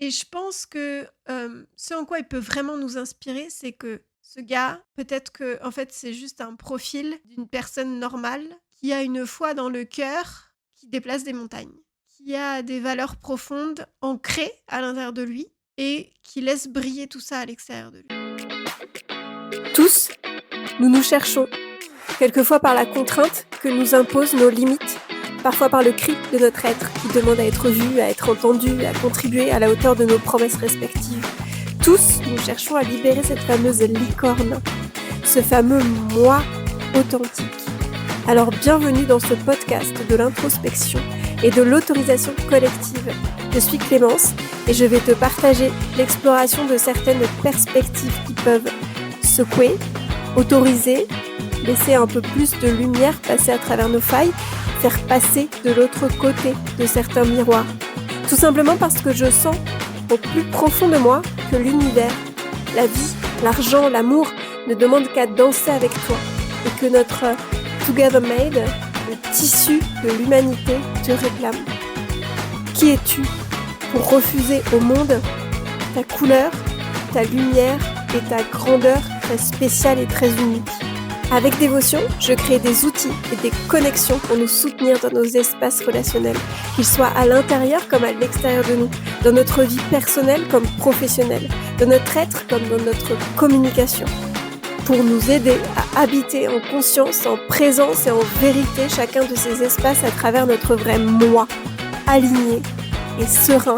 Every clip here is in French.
Et je pense que, ce en quoi il peut vraiment nous inspirer, c'est que ce gars, peut-être que en fait, c'est juste un profil d'une personne normale qui a une foi dans le cœur qui déplace des montagnes, qui a des valeurs profondes ancrées à l'intérieur de lui et qui laisse briller tout ça à l'extérieur de lui. Tous, nous nous cherchons, quelquefois par la contrainte que nous imposent nos limites, parfois par le cri de notre être qui demande à être vu, à être entendu, à contribuer à la hauteur de nos promesses respectives. Tous, nous cherchons à libérer cette fameuse licorne, ce fameux moi authentique. Alors bienvenue dans ce podcast de l'introspection et de l'autorisation collective. Je suis Clémence et je vais te partager l'exploration de certaines perspectives qui peuvent secouer, autoriser, laisser un peu plus de lumière passer à travers nos failles, faire passer de l'autre côté de certains miroirs. Tout simplement parce que je sens au plus profond de moi que l'univers, la vie, l'argent, l'amour ne demandent qu'à danser avec toi et que notre Together Made, le tissu de l'humanité, te réclame. Qui es-tu pour refuser au monde ta couleur, ta lumière et ta grandeur très spéciale et très unique? Avec dévotion, je crée des outils et des connexions pour nous soutenir dans nos espaces relationnels, qu'ils soient à l'intérieur comme à l'extérieur de nous, dans notre vie personnelle comme professionnelle, dans notre être comme dans notre communication, pour nous aider à habiter en conscience, en présence et en vérité chacun de ces espaces à travers notre vrai moi, aligné et serein,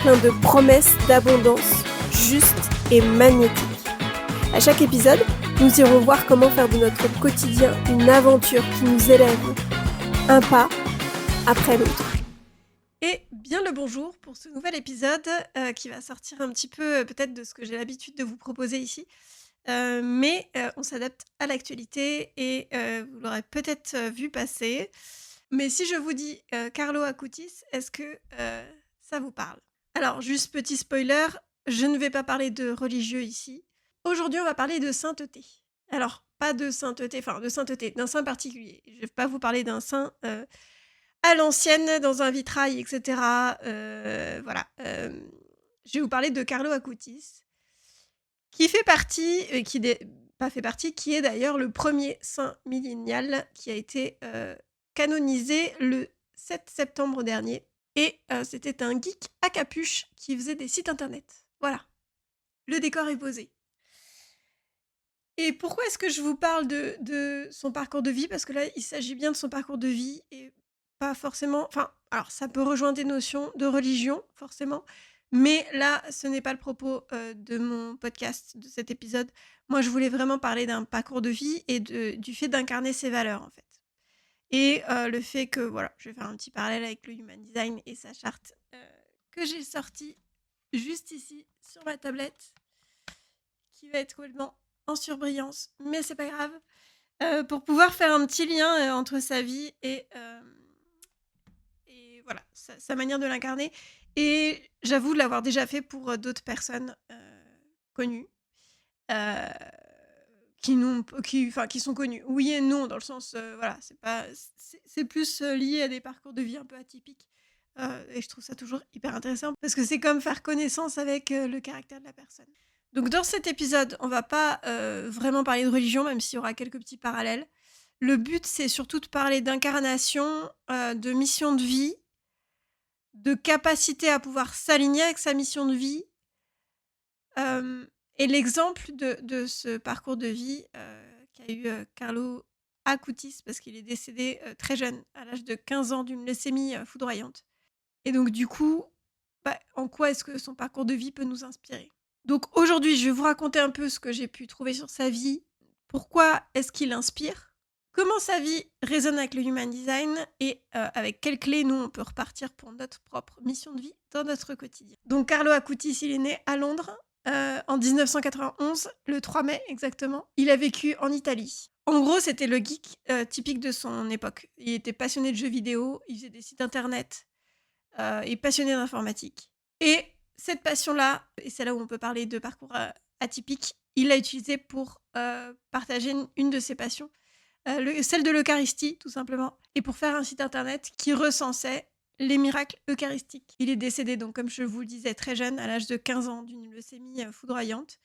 plein de promesses d'abondance, juste et magnétique. À chaque épisode, nous irons voir comment faire de notre quotidien une aventure qui nous élève, un pas après l'autre. Et bien le bonjour pour ce nouvel épisode, qui va sortir un petit peu, peut-être de ce que j'ai l'habitude de vous proposer ici. Mais on s'adapte à l'actualité et vous l'aurez peut-être, vu passer. Mais si je vous dis, Carlo Acutis, est-ce que, ça vous parle? Alors juste petit spoiler, je ne vais pas parler de religieux ici. Aujourd'hui, on va parler de sainteté. Alors pas de sainteté, enfin de sainteté, d'un saint particulier. Je vais pas vous parler d'un saint, à l'ancienne dans un vitrail et cetera, voilà, je vais vous parler de Carlo Acutis. Qui fait partie, qui n'est pas fait partie, qui est d'ailleurs le premier saint millénial qui a été, canonisé le 7 septembre dernier et c'était un geek à capuche qui faisait des sites internet. Voilà, le décor est posé. Et pourquoi est-ce que je vous parle de son parcours de vie? Parce que là, il s'agit bien de son parcours de vie et pas forcément enfin, alors ça peut rejoindre des notions de religion, forcément, mais là, ce n'est pas le propos, de mon podcast, de cet épisode. Moi, je voulais vraiment parler d'un parcours de vie et du fait d'incarner ses valeurs, en fait. Et le fait que, voilà, je vais faire un petit parallèle avec le Human Design et sa charte, que j'ai sortie juste ici, sur ma tablette, qui va être complètement en surbrillance, mais c'est pas grave, pour pouvoir faire un petit lien, entre sa vie et voilà, sa manière de l'incarner. Et j'avoue l'avoir déjà fait pour, d'autres personnes, connues, heu, qui sont connues. Oui et non, dans le sens, voilà, c'est pas c'est plus, lié à des parcours de vie un peu atypiques, et je trouve ça toujours hyper intéressant parce que c'est comme faire connaissance avec, le caractère de la personne. Donc dans cet épisode, on va pas, vraiment parler de religion, même s'il y aura quelques petits parallèles. Le but, c'est surtout de parler d'incarnation, de mission de vie, de capacité à pouvoir s'aligner avec sa mission de vie. Et l'exemple de ce parcours de vie, qu'a eu, Carlo Acutis, parce qu'il est décédé, très jeune, à l'âge de 15 ans d'une leucémie, foudroyante. Et donc du coup, bah, en quoi est-ce que son parcours de vie peut nous inspirer? Donc aujourd'hui, je vais vous raconter un peu ce que j'ai pu trouver sur sa vie. Pourquoi est-ce qu'il inspire? Comment sa vie résonne avec le Human Design et avec quelles clés nous on peut repartir pour notre propre mission de vie dans notre quotidien. Donc Carlo Acutis, il est né à Londres en 1991, le 3 mai exactement. Il a vécu en Italie. En gros, c'était le geek typique de son époque. Il était passionné de jeux vidéo, il faisait des sites internet, et passionné d'informatique. Et cette passion-là, et c'est là où on peut parler de parcours atypique, il l'a utilisée pour partager une de ses passions, celle de l'Eucharistie, tout simplement, et pour faire un site internet qui recensait les miracles eucharistiques. Il est décédé, donc, comme je vous le disais, très jeune, à l'âge de 15 ans, d'une leucémie foudroyante.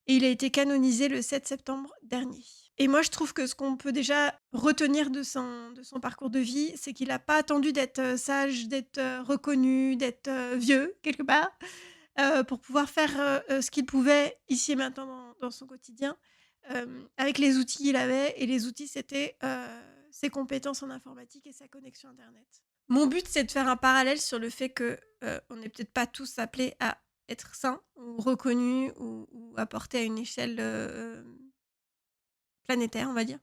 Et il a été canonisé le 7 septembre dernier. Et moi, je trouve que ce qu'on peut déjà retenir de son parcours de vie, c'est qu'il n'a pas attendu d'être sage, d'être reconnu, d'être vieux, quelque part, pour pouvoir faire ce qu'il pouvait ici et maintenant dans son quotidien, avec les outils qu'il avait. Et les outils, c'était ses compétences en informatique et sa connexion Internet. Mon but, c'est de faire un parallèle sur le fait que on n'est peut-être pas tous appelés à être sains ou reconnus ou apportés à une échelle planétaire, on va dire,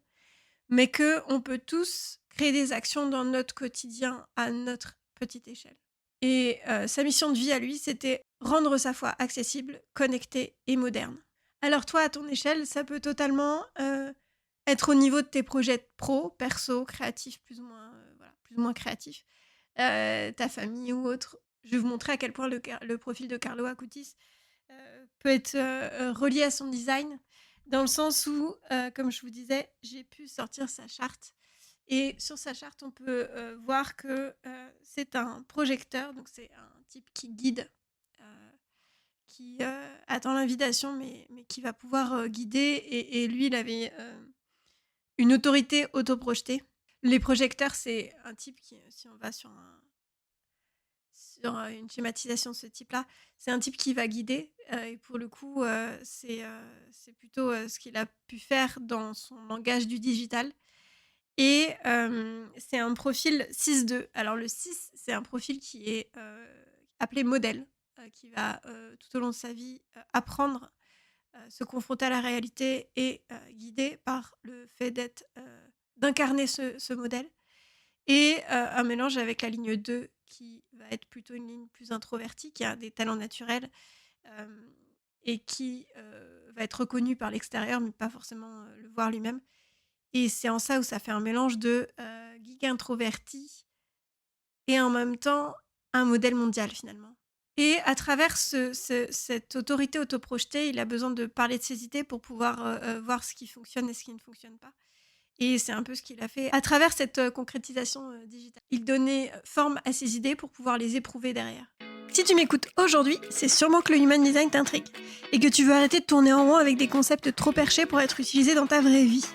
mais qu'on peut tous créer des actions dans notre quotidien à notre petite échelle. Et sa mission de vie à lui, c'était rendre sa foi accessible, connectée et moderne. Alors toi, à ton échelle, ça peut totalement être au niveau de tes projets pro, perso, créatifs, plus ou moins créatifs, ta famille ou autre. Je vais vous montrer à quel point le profil de Carlo Acutis peut être relié à son design, dans le sens où, comme je vous disais, j'ai pu sortir sa charte. Et sur sa charte, on peut voir que c'est un projecteur, donc c'est un type qui guide, qui attend l'invitation, mais qui va pouvoir guider. Et lui, il avait une autorité autoprojetée. Les projecteurs, c'est un type qui, si on va sur une schématisation de ce type-là, c'est un type qui va guider. Et pour le coup, c'est plutôt ce qu'il a pu faire dans son langage du digital. Et c'est un profil 6-2. Alors le 6, c'est un profil qui est appelé modèle, qui va tout au long de sa vie apprendre, se confronter à la réalité et guidé par le fait d'incarner ce modèle. Et un mélange avec la ligne 2 qui va être plutôt une ligne plus introvertie, qui a des talents naturels et qui va être reconnue par l'extérieur, mais pas forcément le voir lui-même. Et c'est en ça où ça fait un mélange de geek introverti et en même temps un modèle mondial finalement. Et à travers cette autorité autoprojetée, il a besoin de parler de ses idées pour pouvoir voir ce qui fonctionne et ce qui ne fonctionne pas. Et c'est un peu ce qu'il a fait à travers cette concrétisation digitale. Il donnait forme à ses idées pour pouvoir les éprouver derrière. Si tu m'écoutes aujourd'hui, c'est sûrement que le human design t'intrigue et que tu veux arrêter de tourner en rond avec des concepts trop perchés pour être utilisés dans ta vraie vie.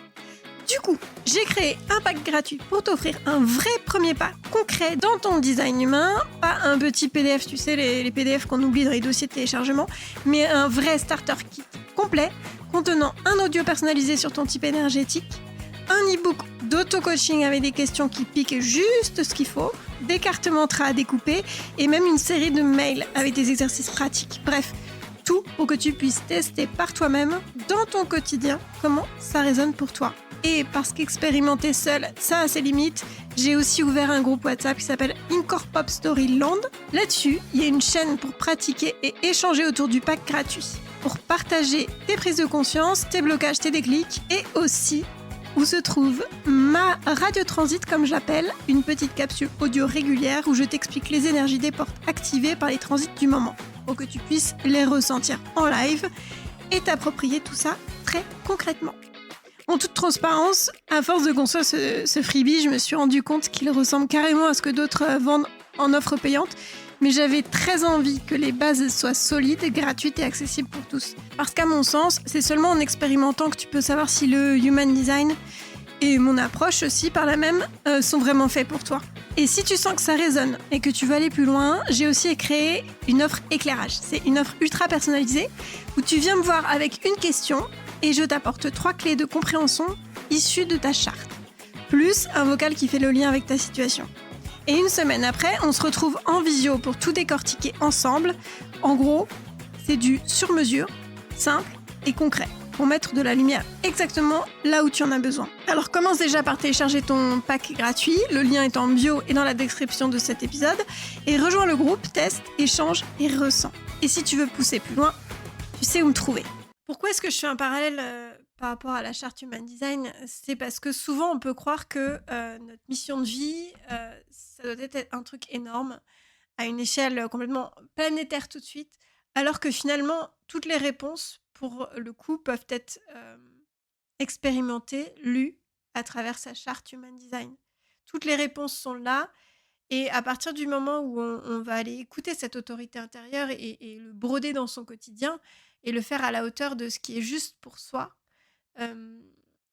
Du coup, j'ai créé un pack gratuit pour t'offrir un vrai premier pas concret dans ton design humain. Pas un petit PDF, tu sais, les PDF qu'on oublie dans les dossiers de téléchargement, mais un vrai starter kit complet contenant un audio personnalisé sur ton type énergétique, un e-book d'auto-coaching avec des questions qui piquent juste ce qu'il faut, des cartes mantras à découper et même une série de mails avec des exercices pratiques. Bref, tout pour que tu puisses tester par toi-même dans ton quotidien comment ça résonne pour toi. Et parce qu'expérimenter seul, ça a ses limites, j'ai aussi ouvert un groupe WhatsApp qui s'appelle Incorpop Storyland. Là-dessus, il y a une chaîne pour pratiquer et échanger autour du pack gratuit, pour partager tes prises de conscience, tes blocages, tes déclics, et aussi où se trouve ma radio transit, comme je l'appelle, une petite capsule audio régulière où je t'explique les énergies des portes activées par les transits du moment, pour que tu puisses les ressentir en live et t'approprier tout ça très concrètement. En toute transparence, à force de construire ce freebie, je me suis rendu compte qu'il ressemble carrément à ce que d'autres vendent en offre payante, mais j'avais très envie que les bases soient solides, gratuites et accessibles pour tous. Parce qu'à mon sens, c'est seulement en expérimentant que tu peux savoir si le human design et mon approche aussi par la même sont vraiment faits pour toi. Et si tu sens que ça résonne et que tu veux aller plus loin, j'ai aussi créé une offre éclairage. C'est une offre ultra personnalisée où tu viens me voir avec une question et je t'apporte 3 clés de compréhension issues de ta charte, plus un vocal qui fait le lien avec ta situation. Et une semaine après, on se retrouve en visio pour tout décortiquer ensemble. En gros, c'est du sur-mesure, simple et concret, pour mettre de la lumière exactement là où tu en as besoin. Alors commence déjà par télécharger ton pack gratuit, le lien est en bio et dans la description de cet épisode, et rejoins le groupe, teste, échange et ressens. Et si tu veux pousser plus loin, tu sais où me trouver. Pourquoi est-ce que je fais un parallèle par rapport à la charte Human Design? C'est parce que souvent on peut croire que notre mission de vie, ça doit être un truc énorme, à une échelle complètement planétaire tout de suite, alors que finalement, toutes les réponses, pour le coup, peuvent être expérimentées, lues à travers sa charte Human Design. Toutes les réponses sont là Et à partir du moment où on va aller écouter cette autorité intérieure et le broder dans son quotidien et le faire à la hauteur de ce qui est juste pour soi, hem,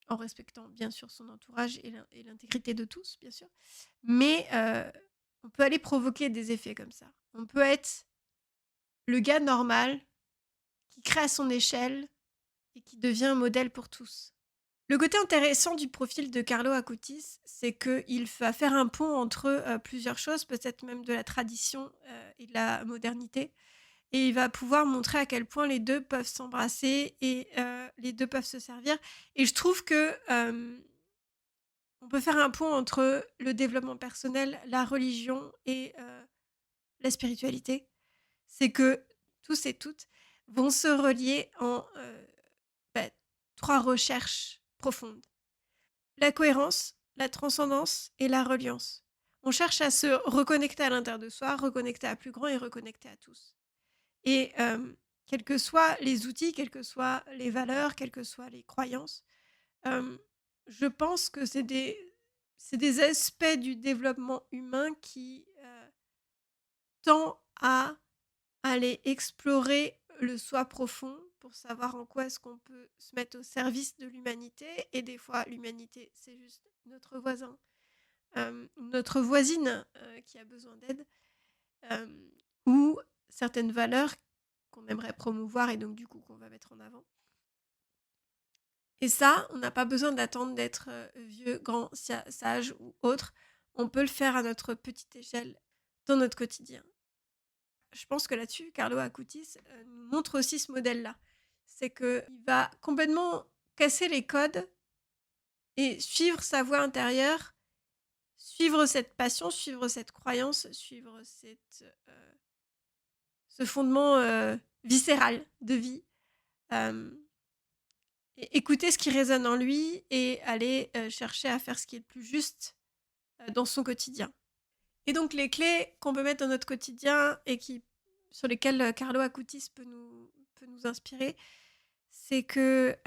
en respectant bien sûr son entourage et l'intégrité de tous, bien sûr. Mais on peut aller provoquer des effets comme ça. On peut être le gars normal qui crée à son échelle et qui devient un modèle pour tous. Le côté intéressant du profil de Carlo Acutis, c'est qu'il va faire un pont entre, plusieurs choses, peut-être même de la tradition, et de la modernité, et il va pouvoir montrer à quel point les 2 peuvent s'embrasser et les 2 peuvent se servir, et je trouve que, on peut faire un pont entre le développement personnel, la religion et la spiritualité. C'est que tous et toutes vont se relier en, bah, 3 recherches profondes. La cohérence, la transcendance et la reliance. On cherche à se reconnecter à l'intérieur de soi, reconnecter à plus grand et reconnecter à tous. Et quels que soient les outils, quelles que soient les valeurs, quelles que soient les croyances, hem, je pense que c'est des aspects du développement humain qui, tend à aller explorer le soi profond pour savoir en quoi est-ce qu'on peut se mettre au service de l'humanité, et des fois l'humanité, c'est juste notre voisin, notre voisine, qui a besoin d'aide, hem, ou certaines valeurs qu'on aimerait promouvoir et donc du coup qu'on va mettre en avant. Et ça, on n'a pas besoin d'attendre d'être, vieux, grand, sage ou autre. On peut le faire à notre petite échelle dans notre quotidien. Je pense que là-dessus, Carlo Acutis, nous montre aussi ce modèle-là. C'est qu'il va complètement casser les codes et suivre sa voie intérieure, suivre cette passion, suivre cette croyance, suivre ce fondement, viscéral de vie, hem et écouter ce qui résonne en lui et aller, chercher à faire ce qui est le plus juste, dans son quotidien. Et donc les clés qu'on peut mettre dans notre quotidien et qui sur lesquelles, Carlo Acutis peut nous inspirer, c'est que,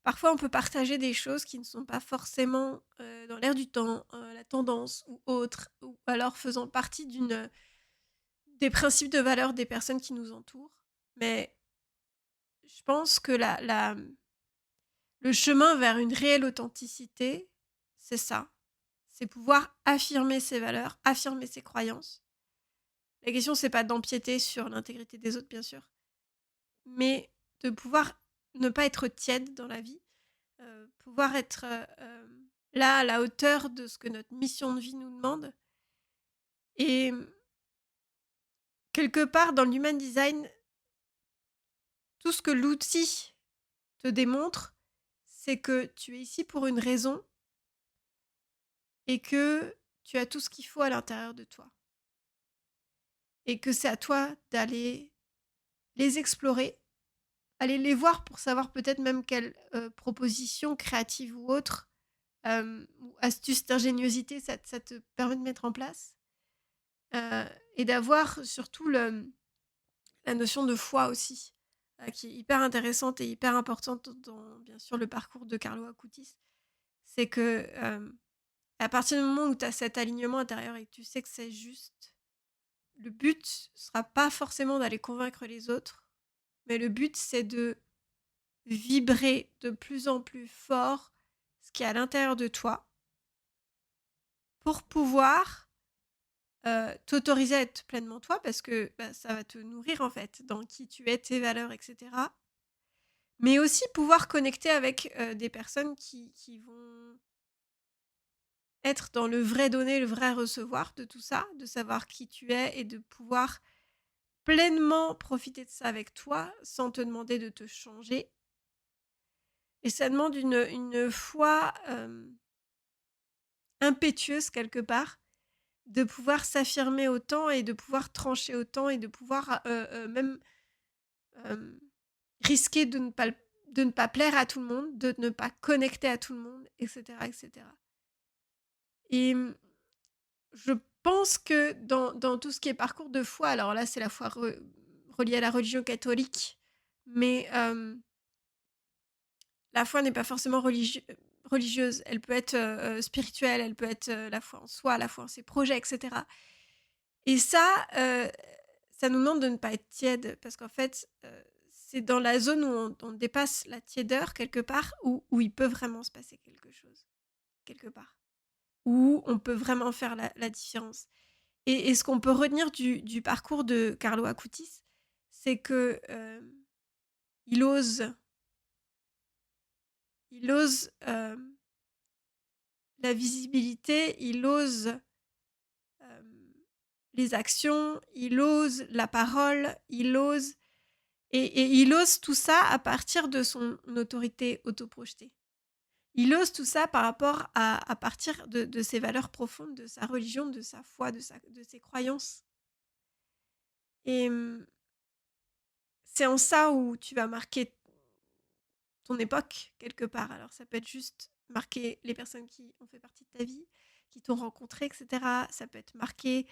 parfois on peut partager des choses qui ne sont pas forcément, dans l'air du temps, la tendance ou autre, ou alors faisant partie des principes de valeurs des personnes qui nous entourent. Mais je pense que le chemin vers une réelle authenticité, c'est ça. C'est pouvoir affirmer ses valeurs, affirmer ses croyances. La question, c'est pas d'empiéter sur l'intégrité des autres, bien sûr, mais de pouvoir ne pas être tiède dans la vie, pouvoir être, là, à la hauteur de ce que notre mission de vie nous demande. Et quelque part, dans l'human design, tout ce que l'outil te démontre, c'est que tu es ici pour une raison et que tu as tout ce qu'il faut à l'intérieur de toi. Et que c'est à toi d'aller les explorer, aller les voir pour savoir peut-être même quelles, propositions créatives ou autres, ou astuces d'ingéniosité ça te permet de mettre en place. Heu et d'avoir surtout la notion de foi aussi, qui est hyper intéressante et hyper importante dans, bien sûr, le parcours de Carlo Acutis. C'est que, à partir du moment où tu as cet alignement intérieur et que tu sais que c'est juste, le but sera pas forcément d'aller convaincre les autres, mais le but, c'est de vibrer de plus en plus fort ce qui est à l'intérieur de toi pour pouvoir, t'autoriser à être pleinement toi parce que, bah, ça va te nourrir, en fait, dans qui tu es, tes valeurs et cetera. Mais aussi pouvoir connecter avec, des personnes qui vont être dans le vrai donner, le vrai recevoir de tout ça, de savoir qui tu es et de pouvoir pleinement profiter de ça avec toi, sans te demander de te changer. Et ça demande une foi, impétueuse quelque part, de pouvoir s'affirmer autant et de pouvoir trancher autant et de pouvoir, même, hem, risquer de ne pas plaire à tout le monde, de ne pas connecter à tout le monde et cetera et cetera. Et je pense que dans tout ce qui est parcours de foi, alors là, c'est la foi reliée à la religion catholique, mais la foi n'est pas forcément religieuse, elle peut être spirituelle, elle peut être la foi en soi, la foi en ses projets, etc. Et ça nous demande de ne pas être tiède, parce qu'en fait, c'est dans la zone où on dépasse la tiédeur quelque part, où il peut vraiment se passer quelque chose, quelque part, où on peut vraiment faire la différence. Et ce qu'on peut retenir du parcours de Carlo Acutis, c'est que il ose la visibilité, il ose les actions, il ose la parole, il ose et il ose tout ça à partir de son autorité autoprojetée. Il ose tout ça par rapport à partir de ses valeurs profondes, de sa religion, de sa foi, de ses croyances. Et c'est en ça où tu vas marquer ton époque, quelque part. Alors, ça peut être juste marquer les personnes qui ont fait partie de ta vie, qui t'ont rencontré, etc. Ça peut être marqué...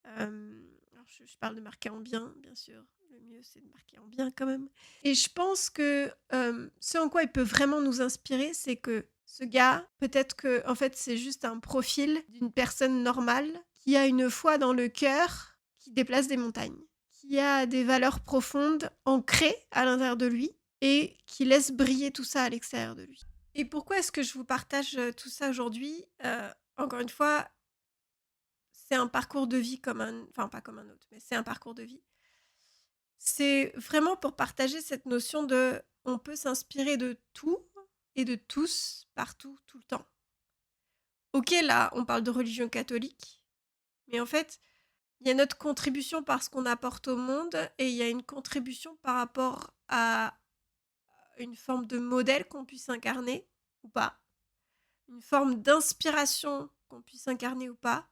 alors je parle de marquer en bien, bien sûr. Le mieux, c'est de marquer en bien quand même. Et je pense que ce en quoi il peut vraiment nous inspirer, c'est que ce gars, peut-être que en fait, c'est juste un profil d'une personne normale qui a une foi dans le cœur qui déplace des montagnes, qui a des valeurs profondes ancrées à l'intérieur de lui et qui laisse briller tout ça à l'extérieur de lui. Et pourquoi est-ce que je vous partage tout ça aujourd'hui ? Encore une fois, c'est un parcours de vie enfin pas comme un autre, mais c'est un parcours de vie. C'est vraiment pour partager cette notion de on peut s'inspirer de tout et de tous, partout, tout le temps. Ok, là, on parle de religion catholique, mais en fait, il y a notre contribution par ce qu'on apporte au monde et il y a une contribution par rapport à une forme de modèle qu'on puisse incarner ou pas, une forme d'inspiration qu'on puisse incarner ou pas,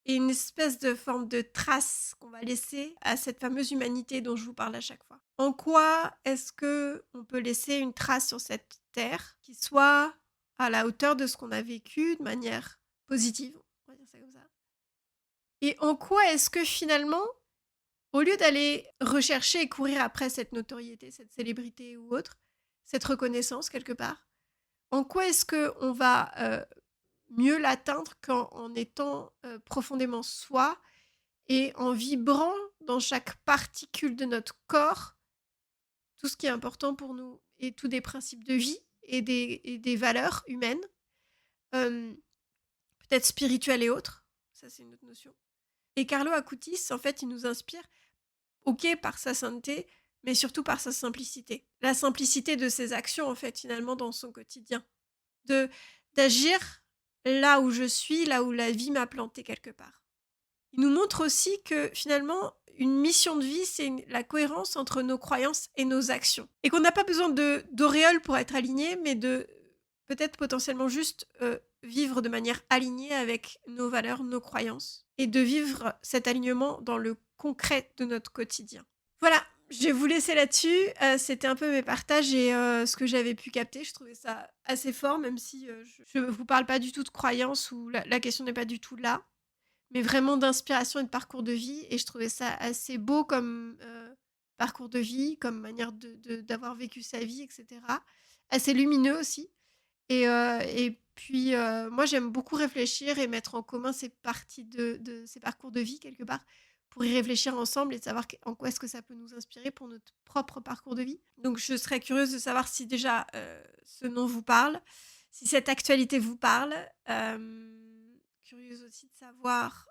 et une espèce de forme de trace qu'on va laisser à cette fameuse humanité dont je vous parle à chaque fois. En quoi est-ce qu'on peut laisser une trace sur cette terre qui soit à la hauteur de ce qu'on a vécu de manière positive, on va dire ça comme ça. Et en quoi est-ce que finalement, au lieu d'aller rechercher et courir après cette notoriété, cette célébrité ou autre, cette reconnaissance quelque part, en quoi est-ce qu'on va mieux l'atteindre qu'en étant profondément soi et en vibrant dans chaque particule de notre corps tout ce qui est important pour nous et tous des principes de vie et des valeurs humaines, peut-être spirituelles et autres, ça c'est une autre notion. Et Carlo Acutis, en fait, il nous inspire, ok, par sa sainteté, mais surtout par sa simplicité. La simplicité de ses actions, en fait, finalement, dans son quotidien. D'agir là où je suis, là où la vie m'a planté quelque part. Il nous montre aussi que finalement, une mission de vie, c'est la cohérence entre nos croyances et nos actions. Et qu'on n'a pas besoin d'auréole pour être aligné, mais de peut-être potentiellement juste vivre de manière alignée avec nos valeurs, nos croyances. Et de vivre cet alignement dans le concret de notre quotidien. Voilà, je vais vous laisser là-dessus. C'était un peu mes partages et ce que j'avais pu capter. Je trouvais ça assez fort, même si je ne vous parle pas du tout de croyance ou la question n'est pas du tout là, mais vraiment d'inspiration et de parcours de vie. Et je trouvais ça assez beau comme parcours de vie, comme manière d'avoir vécu sa vie, etc. Assez lumineux aussi. Et puis, moi, j'aime beaucoup réfléchir et mettre en commun ces parties de ces parcours de vie, quelque part, pour y réfléchir ensemble et de savoir en quoi est-ce que ça peut nous inspirer pour notre propre parcours de vie. Donc, je serais curieuse de savoir si déjà ce nom vous parle, si cette actualité vous parle. Curieuse aussi de savoir,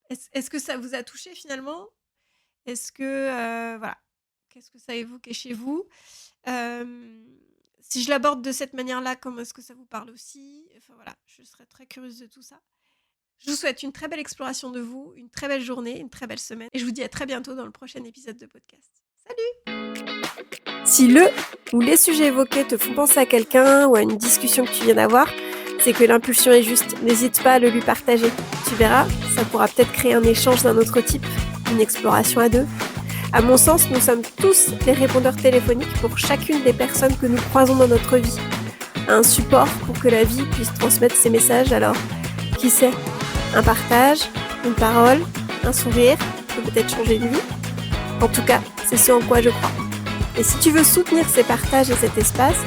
est-ce que ça vous a touché finalement ? Est-ce que, voilà, qu'est-ce que ça a évoqué chez vous ? Si je l'aborde de cette manière-là, comment est-ce que ça vous parle aussi ? Enfin voilà, je serais très curieuse de tout ça. Je vous souhaite une très belle exploration de vous, une très belle journée, une très belle semaine. Et je vous dis à très bientôt dans le prochain épisode de podcast. Salut ! Si le ou les sujets évoqués te font penser à quelqu'un ou à une discussion que tu viens d'avoir, c'est que l'impulsion est juste. N'hésite pas à le lui partager. Tu verras, ça pourra peut-être créer un échange d'un autre type, une exploration à deux. À mon sens, nous sommes tous des répondeurs téléphoniques pour chacune des personnes que nous croisons dans notre vie. Un support pour que la vie puisse transmettre ses messages, alors, qui sait ? Un partage, une parole, un sourire, peut peut-être changer une vie. En tout cas, c'est ce en quoi je crois. Et si tu veux soutenir ces partages et cet espace,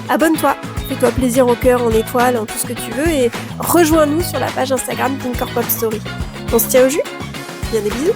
abonne-toi, fais-toi plaisir en cœur, en étoile, en tout ce que tu veux et rejoins-nous sur la page Instagram d'Incorpore Story. On se tient au jus ? Bien des bisous.